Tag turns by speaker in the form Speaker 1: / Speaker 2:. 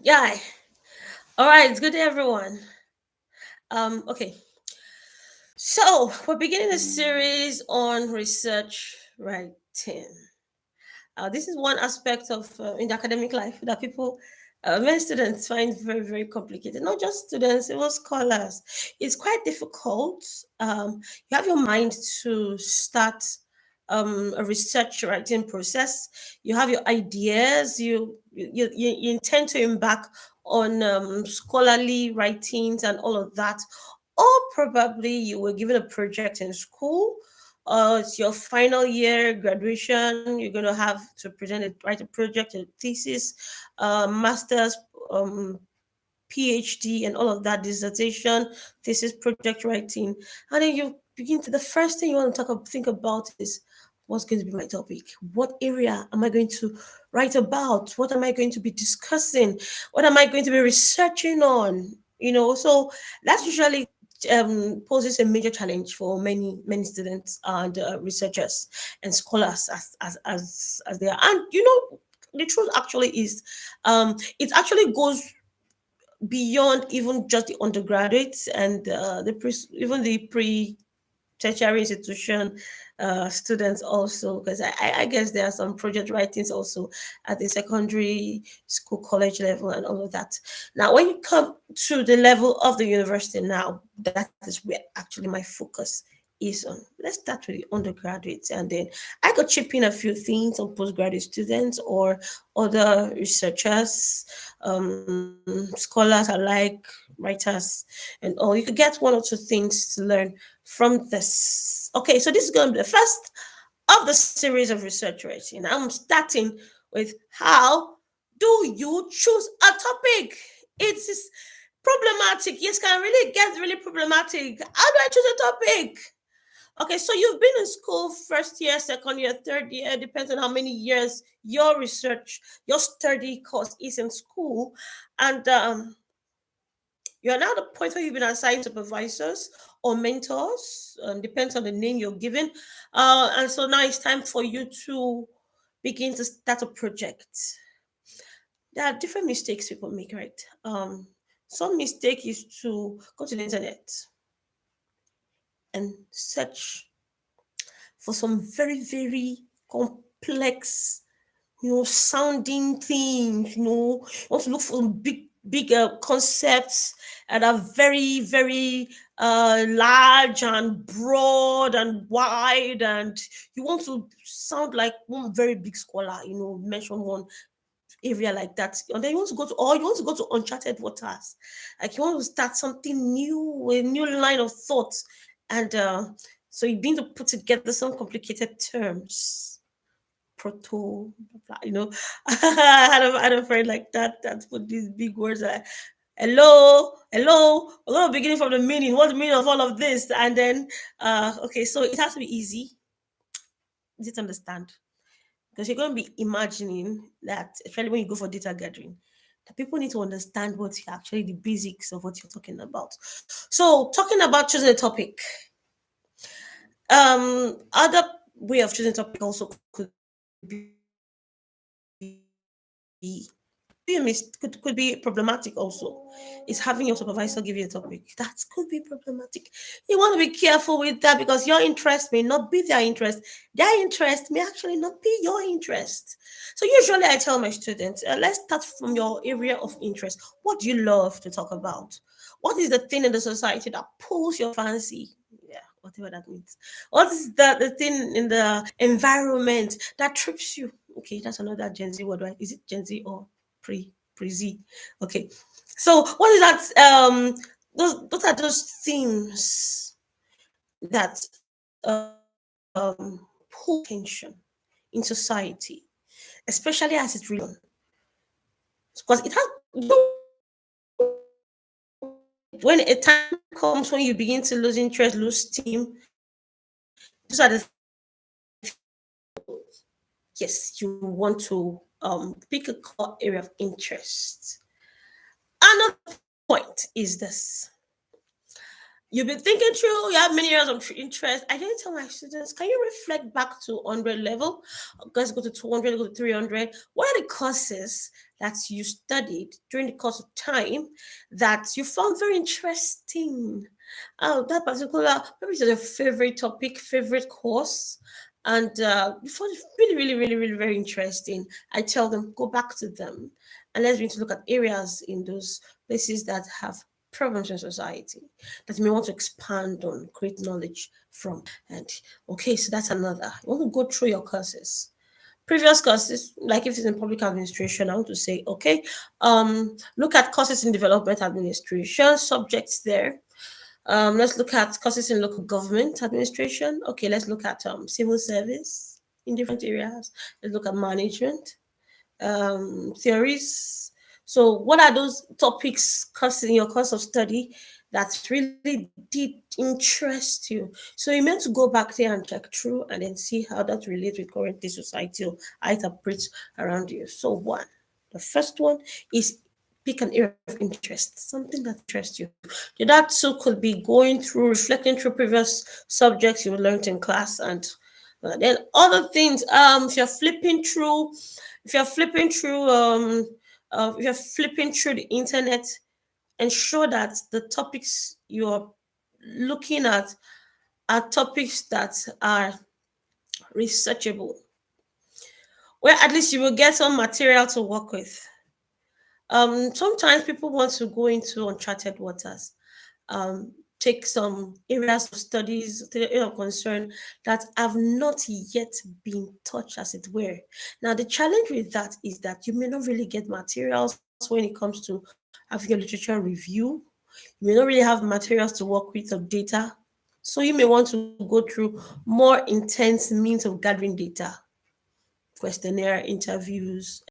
Speaker 1: Yeah. All right. It's good day, everyone. Okay. So we're beginning a series on research writing. This is one aspect of in the academic life that many students find very, very complicated. Not just students, even scholars. It's quite difficult. You have your mind to start a research writing process. You have your ideas. You intend to embark on scholarly writings and all of that. Or probably you were given a project in school, it's your final year graduation. You're going to have to write a project, a thesis, master's, um, PhD, and all of that, dissertation, thesis, project writing. And then you begin to, the first thing you want to think about is what's going to be my topic? What area am I going to write about? What am I going to be discussing? What am I going to be researching on? So that's usually poses a major challenge for many students and researchers and scholars as they are. And the truth actually is, it actually goes beyond even just the undergraduates and even the tertiary institution students also, because I guess there are some project writings also at the secondary school, college level, and all of that. Now when you come to the level of the university, now that is where actually my focus is on. Let's start with the undergraduates, and then I could chip in a few things on postgraduate students or other researchers, scholars alike, writers, and all. You could get one or two things to learn from this. Okay, so this is going to be the first of the series of research writing. I'm starting with how do you choose a topic? It is problematic. Yes, can really get really problematic. How do I choose a topic? Okay, so you've been in school first year, second year, third year, depends on how many years your study course is in school. And you're now at the point where you've been assigned supervisors or mentors, depends on the name you're given. And so now it's time for you to begin to start a project. There are different mistakes people make, right? Some mistake is to go to the internet and search for some very, very complex, sounding things. You want to look for some big concepts that are very, very large and broad and wide, and you want to sound like one very big scholar. Mention one area like that, and then you want to go to uncharted waters, like you want to start something new, a new line of thought, and so you begin to put together some complicated terms, proto, blah, blah, I had a friend like that put these big words like hello, we're going to begin from the meaning, what's the meaning of all of this, and then okay, so it has to be easy to understand, because you're going to be imagining that, especially when you go for data gathering, that people need to understand what's actually the basics of what you're talking about. So talking about choosing a topic, other way of choosing a topic also could be problematic also, is having your supervisor give you a topic that could be problematic. You want to be careful with that, because your interest may not be their interest may actually not be your interest. So usually I tell my students, let's start from your area of interest. What do you love to talk about? What is the thing in the society that pulls your fancy? Yeah, whatever that means. What is the thing in the environment that trips you? Okay, that's another Gen Z word, right? Is it Gen Z or pre Z? Okay. So what is that? Those are those themes that pull attention in society, especially as it relates, because it has, when a time comes when you begin to lose interest, lose steam. Those are the, yes, you want to pick a core area of interest. Another point is this: you've been thinking through, you have many areas of interest. I didn't tell my students, can you reflect back to 100 level? Let's go to 200, go to 300. What are the courses that you studied during the course of time that you found very interesting. Oh, that particular, maybe it's your favorite topic, favorite course, and you found it really, really, really, really very interesting. I tell them, go back to them and let's begin to look at areas in those places that have problems in society that you may want to expand on, create knowledge from. And okay, so that's another. You want to go through your courses. Previous courses, like if it's in public administration, I want to say, okay, look at courses in development administration, subjects there. Let's look at courses in local government administration. Okay, let's look at civil service in different areas. Let's look at management theories. So, what are those topics course in your course of study that really did interest you? So, you meant to go back there and check through and then see how that relates with current day society or how it operates around you. So, one, the first one is pick an area of interest, something that interests you. That too could be going through, reflecting through previous subjects you learned in class, and then other things. If you're flipping through if you're flipping through the internet, ensure that the topics you're looking at are topics that are researchable, where at least you will get some material to work with. Sometimes people want to go into uncharted waters, take some areas of studies, area of concern that have not yet been touched, as it were. Now, the challenge with that is that you may not really get materials when it comes to having your literature review. You may not really have materials to work with or data. So you may want to go through more intense means of gathering data, questionnaire, interviews,